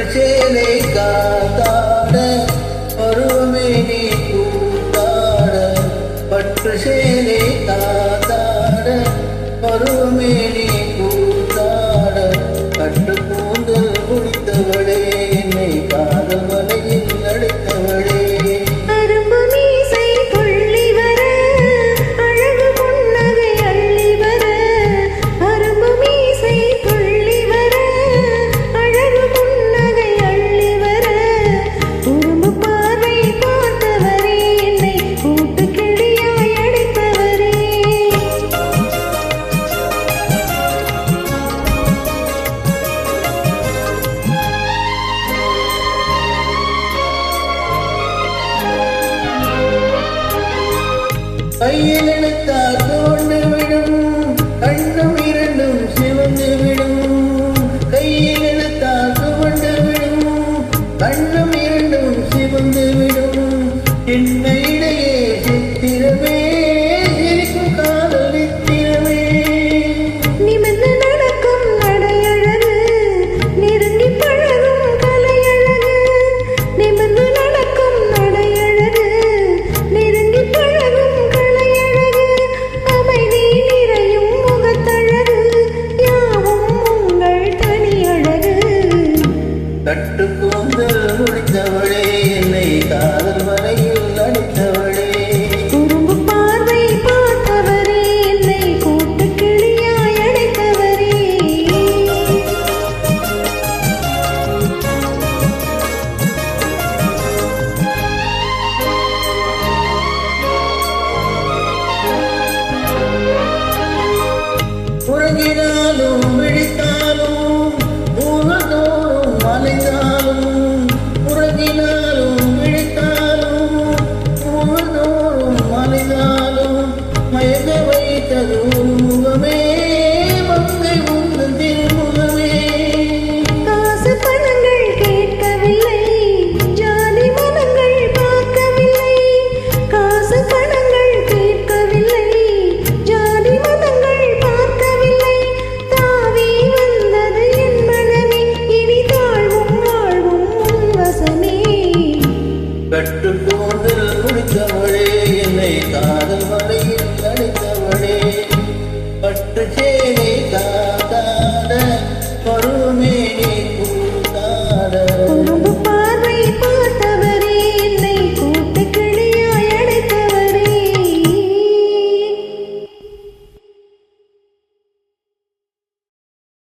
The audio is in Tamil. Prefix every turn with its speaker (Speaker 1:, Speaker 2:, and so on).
Speaker 1: சேலை காத்தாட பருவமே நீ கூத்தாட பற்று சேலை காத்தாட பருவமே நீ கூத்தாட கட்டு கூந்தல் குடித்தவளே என்னை காதல் மலையில் அழைத்தவளே கையில் எடுத்தால் தோண்டு விடும் கண்ணும் இரண்டும் சிவந்து விடும் கையில் எடுத்தால் துவண்டு விடும் கண்ணும் இரண்டும் சிவந்து விடும் என்ன இடையே சித்திரமே சிரிக்கும் காதல் நித்திரமே
Speaker 2: நிமிர்ந்து நடக்கும் நடையழகு நெருங்கி பழகும் கலையழகு நிமிர்ந்து நடக்கும் நடையழகு நெருங்கி பழகும்
Speaker 1: கட்டு கூந்தல் முடித்தவளே என்னை காதல் மலையில் அடித்தவளே
Speaker 2: குறும்பு பார்வை பார்த்தவரே என்னை கூட்டு கிளியாய் அடைத்தவரே
Speaker 1: உறங்கினாலும் விழித்தாலும் அலைந்தாலும் உறங்கினாலும் விழித்தாலும் முழுதோறும் அலைந்தாலும் மயங்க வைத்தது முகமே மங்கை உங்கள் திருமுகமே
Speaker 2: காசு பணங்கள் கேட்கவில்லை ஜாதி மனங்கள் பார்க்கவில்லை காசு பணங்கள் கேட்கவில்லை ஜாதி மனங்கள் பார்க்கவில்லை தாவி வந்தது என் மனமே இனி
Speaker 1: கட்டு கூந்தல் குடித்தவளே என்னை காதல்